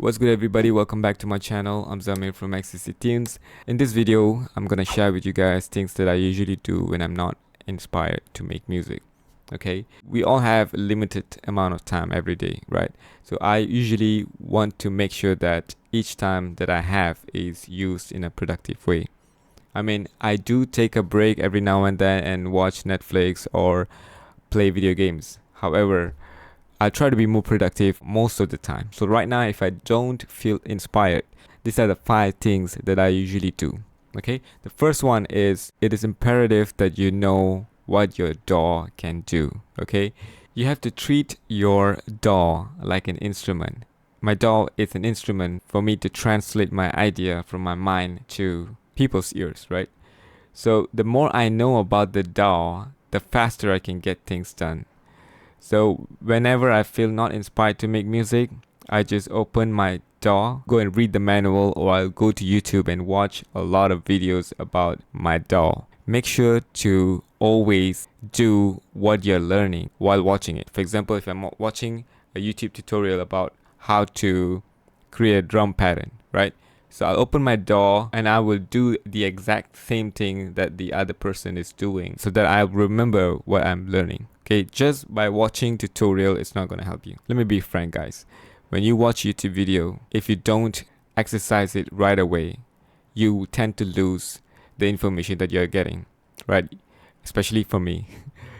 What's good everybody, welcome back to my channel. I'm Zamir from XCC Tunes. In this video, I'm gonna share with you guys things that I usually do when I'm not inspired to make music. Okay, we all have a limited amount of time every day, right? So I usually want to make sure that each time that I have is used in a productive way. I mean, I do take a break every now and then and watch Netflix or play video games. However, I try to be more productive most of the time. So right now, if I don't feel inspired, these are the 5 things that I usually do. Okay, the first one is it is imperative that you know what your DAW can do. Okay, you have to treat your DAW like an instrument. My DAW is an instrument for me to translate my idea from my mind to people's ears, right? So the more I know about the DAW, the faster I can get things done. So whenever I feel not inspired to make music, I just open my DAW, go and read the manual, or I'll go to YouTube and watch a lot of videos about my DAW. Make sure to always do what you're learning while watching it. For example, if I'm watching a YouTube tutorial about how to create a drum pattern, right? So I'll open my DAW and I will do the exact same thing that the other person is doing so that I remember what I'm learning. Okay, just by watching tutorial, it's not going to help you. Let me be frank, guys. When you watch YouTube video, if you don't exercise it right away, you tend to lose the information that you're getting, right? Especially for me.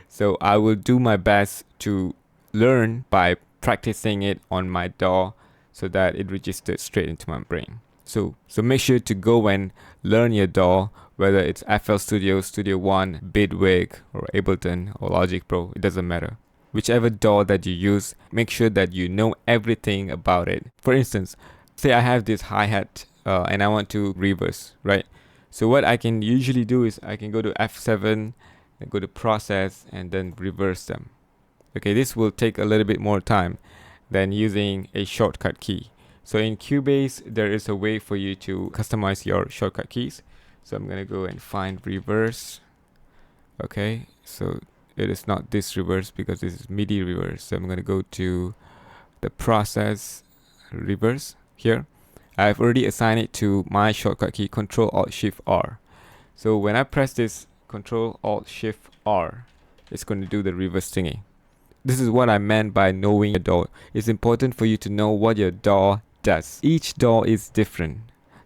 So I will do my best to learn by practicing it on my DAW so that it registers straight into my brain. So make sure to go and learn your DAW, whether it's FL Studio, Studio One, Bitwig, or Ableton, or Logic Pro, it doesn't matter. Whichever DAW that you use, make sure that you know everything about it. For instance, say I have this hi-hat and I want to reverse, right? So what I can usually do is I can go to F7, and go to process, and then reverse them. Okay, this will take a little bit more time than using a shortcut key. So in Cubase, there is a way for you to customize your shortcut keys. So I'm going to go and find reverse. Okay, so it is not this reverse because this is MIDI reverse. So I'm going to go to the process reverse here. I've already assigned it to my shortcut key Ctrl-Alt-Shift-R. So when I press this Ctrl-Alt-Shift-R, it's going to do the reverse thingy. This is what I meant by knowing your DAW. It's important for you to know what your DAW does. Each DAW is different.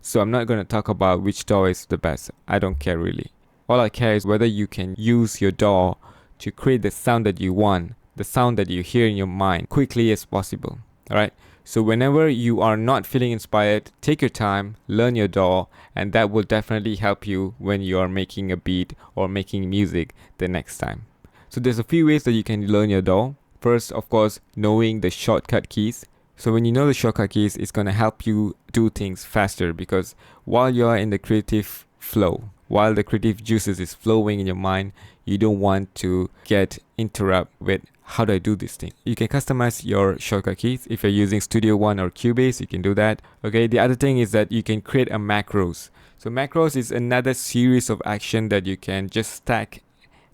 So I'm not going to talk about which DAW is the best. I don't care really. All I care is whether you can use your DAW to create the sound that you want, the sound that you hear in your mind quickly as possible. Alright? So whenever you are not feeling inspired, take your time, learn your DAW, and that will definitely help you when you are making a beat or making music the next time. So there's a few ways that you can learn your DAW. First, of course, knowing the shortcut keys. So when you know the shortcut keys, it's going to help you do things faster because while you're in the creative flow, while the creative juices is flowing in your mind, you don't want to get interrupt with how do I do this thing. You can customize your shortcut keys. If you're using Studio One or Cubase, you can do that. Okay, the other thing is that you can create a macros. So macros is another series of action that you can just stack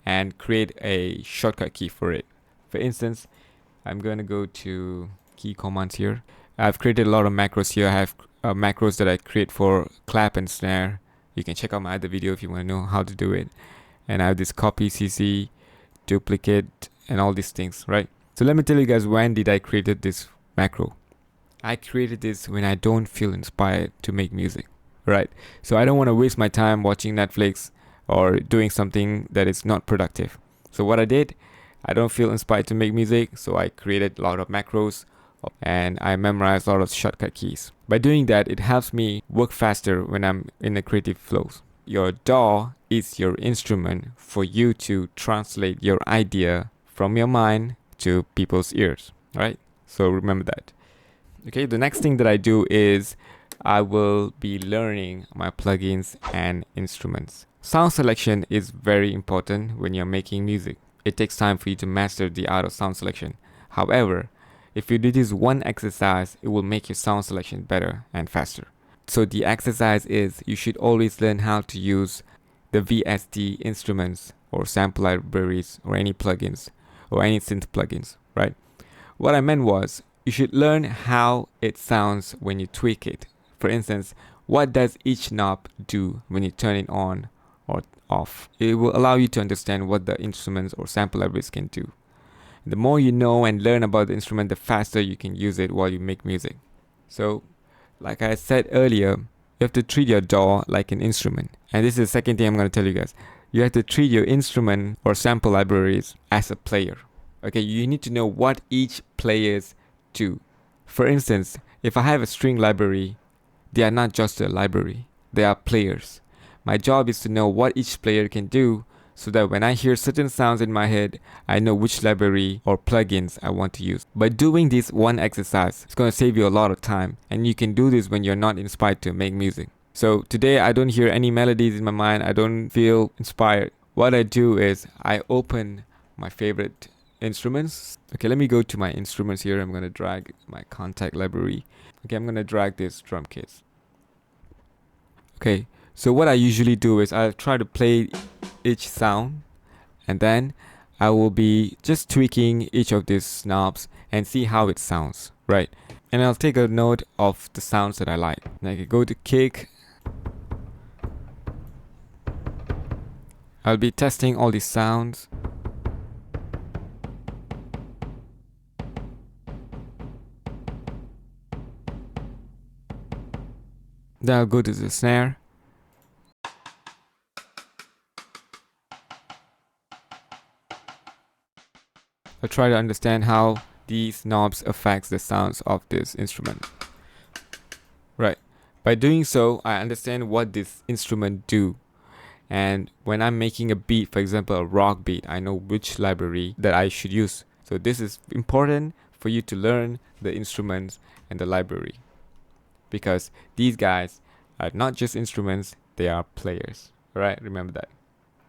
and create a shortcut key for it. For instance, I'm going to go to key commands here. I've created a lot of macros here. I have macros that I create for clap and snare. You can check out my other video if you want to know how to do it. And I have this copy, CC, duplicate, and all these things, right? So let me tell you guys when did I created this macro. I created this when I don't feel inspired to make music, right? So I don't want to waste my time watching Netflix or doing something that is not productive. So what I did, I don't feel inspired to make music, so I created a lot of macros and I memorized a lot of shortcut keys. By doing that, it helps me work faster when I'm in the creative flows. Your DAW is your instrument for you to translate your idea from your mind to people's ears, right? So remember that. Okay, the next thing that I do is I will be learning my plugins and instruments. Sound selection is very important when you're making music. It takes time for you to master the art of sound selection. However, if you do this one exercise, it will make your sound selection better and faster. So the exercise is you should always learn how to use the VSTI instruments or sample libraries or any plugins or any synth plugins, right? What I meant was You should learn how it sounds when you tweak it. For instance, what does each knob do when you turn it on or off? It will allow you to understand what the instruments or sample libraries can do. The more you know and learn about the instrument, the faster you can use it while you make music. So, like I said earlier, you have to treat your DAW like an instrument. And this is the second thing I'm going to tell you guys. You have to treat your instrument or sample libraries as a player. Okay, you need to know what each players do. For instance, if I have a string library, they are not just a library, they are players. My job is to know what each player can do so that when I hear certain sounds in my head, I know which library or plugins I want to use. By doing this one exercise, it's going to save you a lot of time, and you can do this when you're not inspired to make music. So today I don't hear any melodies in my mind, I don't feel inspired. What I do is I open my favorite instruments. Okay, let me go to my instruments here. I'm going to drag my contact library. Okay, I'm going to drag this drum kit. Okay, so what I usually do is I try to play each sound, and then I will be just tweaking each of these knobs and see how it sounds, right? And I'll take a note of the sounds that I like. I can go to kick. I'll be testing all these sounds. Then I'll go to the snare. I'll try to understand how these knobs affects the sounds of this instrument. Right. By doing so, I understand what this instrument do. And when I'm making a beat, for example, a rock beat, I know which library that I should use. So this is important for you to learn the instruments and the library, because these guys are not just instruments, they are players. Alright, remember that.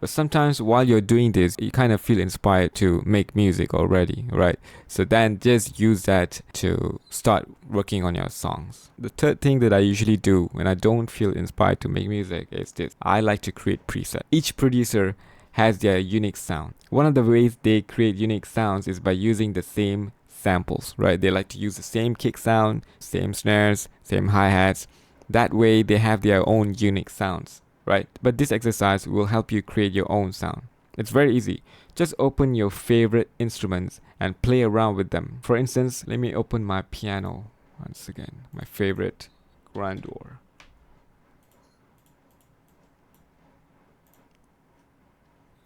But sometimes while you're doing this, you kind of feel inspired to make music already, right? So then just use that to start working on your songs. The third thing that I usually do when I don't feel inspired to make music is this. I like to create presets. Each producer has their unique sound. One of the ways they create unique sounds is by using the same samples, right? They like to use the same kick sound, same snares, same hi-hats. That way they have their own unique sounds. Right? But this exercise will help you create your own sound. It's very easy. Just open your favorite instruments and play around with them. For instance, let me open my piano once again, my favorite grandeur.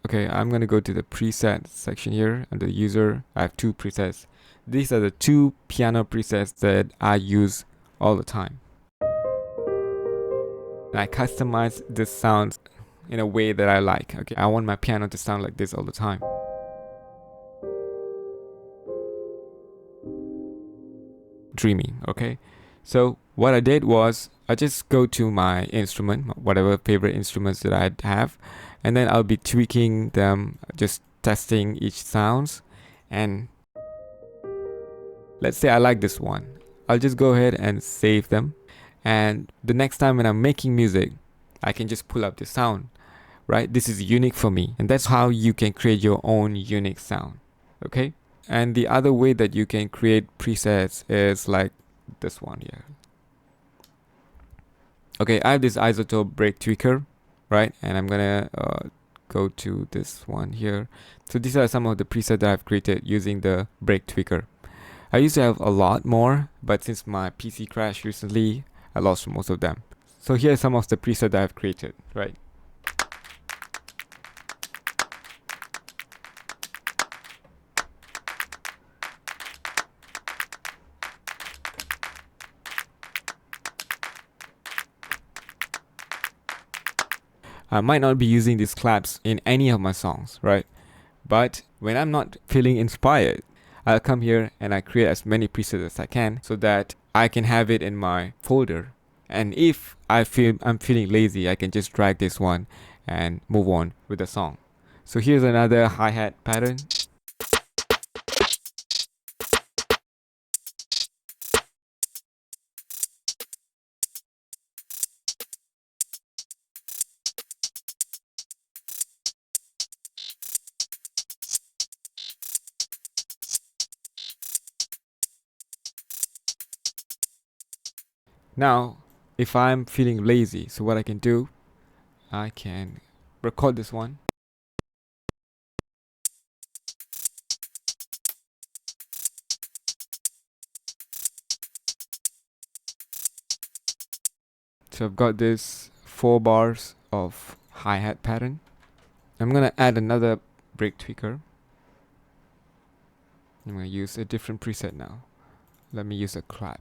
Okay, I'm gonna go to the preset section here under user. I have two presets. These are the two piano presets that I use all the time. And I customize this sound in a way that I like. Okay, I want my piano to sound like this all the time. Dreamy, okay? So what I did was I just go to my instrument, whatever favorite instruments that I have, and then I'll be tweaking them, just testing each sounds. And let's say I like this one. I'll just go ahead and save them. And the next time when I'm making music, I can just pull up the sound, right? This is unique for me. And that's how you can create your own unique sound, okay? And the other way that you can create presets is like this one here. Okay, I have this isotope break tweaker, right? And I'm gonna go to this one here. So these are some of the presets that I've created using the break tweaker. I used to have a lot more, but since my PC crashed recently, I lost most of them. So here are some of the presets that I've created, right? I might not be using these claps in any of my songs, right? But when I'm not feeling inspired, I'll come here and I create as many presets as I can so that I can have it in my folder. And if I'm feeling lazy, I can just drag this one and move on with the song. So here's another hi-hat pattern. Now, if I'm feeling lazy, so what I can do, I can record this one. So I've got this 4 bars of hi-hat pattern. I'm gonna add another break tweaker. I'm gonna use a different preset now. Let me use a clap.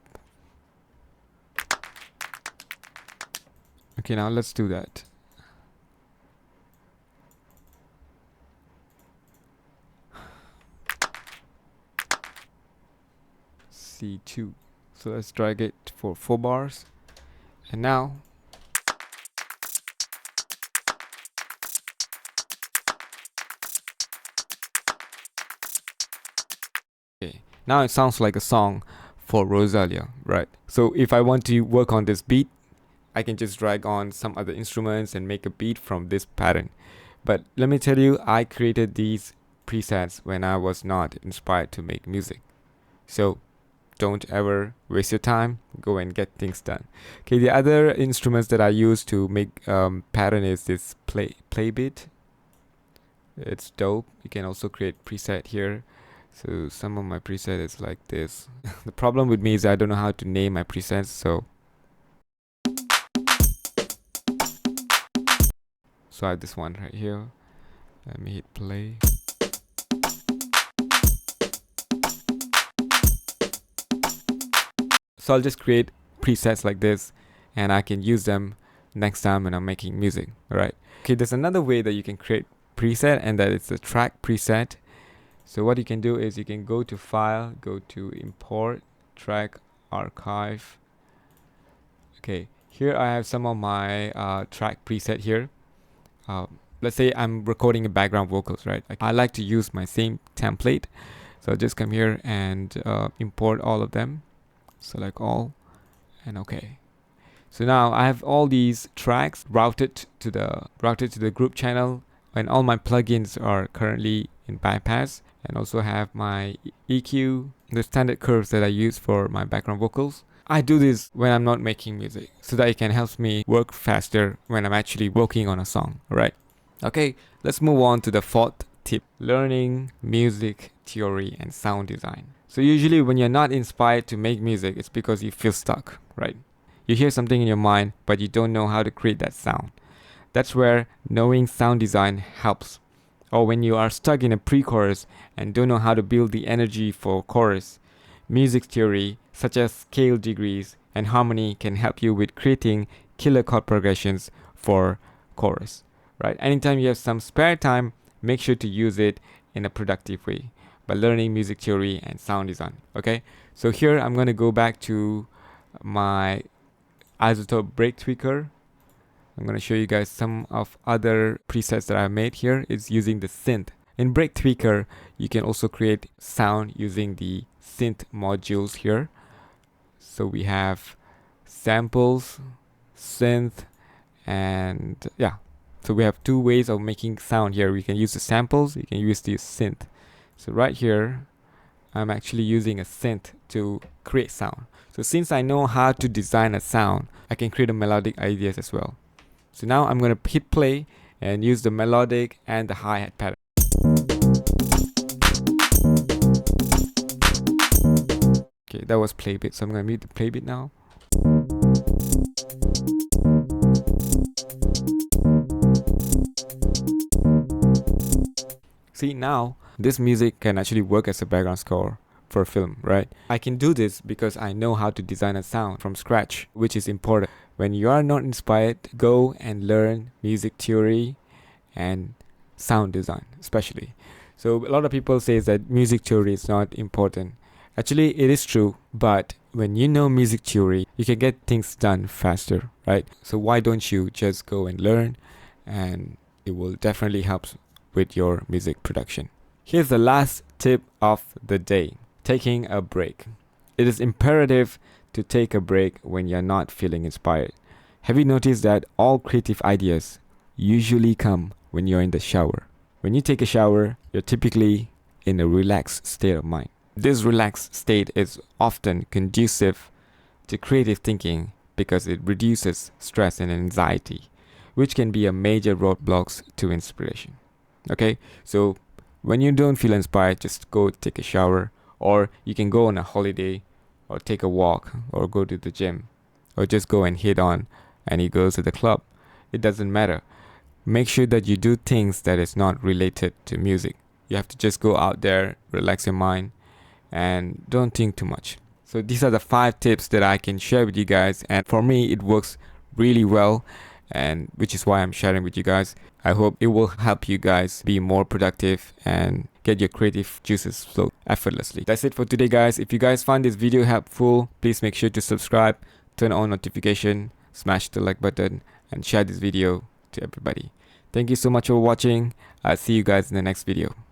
Okay, now let's do that. C2. So let's drag it for 4 bars. And now okay, now it sounds like a song for Rosalia, right? So if I want to work on this beat, I can just drag on some other instruments and make a beat from this pattern. But let me tell you, I created these presets when I was not inspired to make music. So don't ever waste your time, go and get things done. Okay, the other instruments that I use to make pattern is this play beat. It's dope. You can also create preset here. So some of my preset is like this. The problem with me is I don't know how to name my presets, so I have this one right here. Let me hit play. So I'll just create presets like this and I can use them next time when I'm making music. Alright. Okay, there's another way that you can create preset, and that is the track preset. So what you can do is you can go to file, go to import, track, archive. Okay, here I have some of my track preset here. Let's say I'm recording a background vocals, right? I like to use my same template. So I'll just come here and import all of them. Select all and okay. So now I have all these tracks routed to the group channel, and all my plugins are currently in bypass, and also have my EQ, the standard curves that I use for my background vocals. I do this when I'm not making music so that it can help me work faster when I'm actually working on a song, right? Okay, let's move on to the fourth tip: learning music theory and sound design. So usually when you're not inspired to make music, it's because you feel stuck, right? You hear something in your mind, but you don't know how to create that sound. That's where knowing sound design helps. Or when you are stuck in a pre-chorus and don't know how to build the energy for chorus, music theory such as scale degrees and harmony can help you with creating killer chord progressions for chorus, right? Anytime you have some spare time, make sure to use it in a productive way by learning music theory and sound design. Okay, so here I'm going to go back to my isotope break tweaker. I'm going to show you guys some of other presets that I made here. It's using the synth. In break tweaker, you can also create sound using the synth modules here. So we have samples, synth, and yeah. So we have 2 ways of making sound here. We can use the samples, you can use the synth. So right here, I'm actually using a synth to create sound. So since I know how to design a sound, I can create a melodic ideas as well. So now I'm going to hit play and use the melodic and the hi-hat pattern. Okay, that was play bit. So I'm going to mute the play bit now. See, now this music can actually work as a background score for a film, right? I can do this because I know how to design a sound from scratch, which is important. When you are not inspired, go and learn music theory and sound design, especially. So a lot of people say that music theory is not important. Actually, it is true, but when you know music theory, you can get things done faster, right? So why don't you just go and learn, and it will definitely help with your music production. Here's the last tip of the day: taking a break. It is imperative to take a break when you're not feeling inspired. Have you noticed that all creative ideas usually come when you're in the shower? When you take a shower, you're typically in a relaxed state of mind. This relaxed state is often conducive to creative thinking because it reduces stress and anxiety, which can be a major roadblocks to inspiration. Okay, so when you don't feel inspired, just go take a shower, or you can go on a holiday, or take a walk, or go to the gym, or just go and hit on and you go to the club. It doesn't matter. Make sure that you do things that is not related to music. You have to just go out there, relax your mind, and don't think too much. So these are the 5 tips that I can share with you guys, and for me it works really well, and which is why I'm sharing with you guys. I hope it will help you guys be more productive and get your creative juices flow effortlessly. That's it for today, guys. If you guys find this video helpful, please make sure to subscribe, turn on notification, smash the like button, and share this video to everybody. Thank you so much for watching. I'll see you guys in the next video.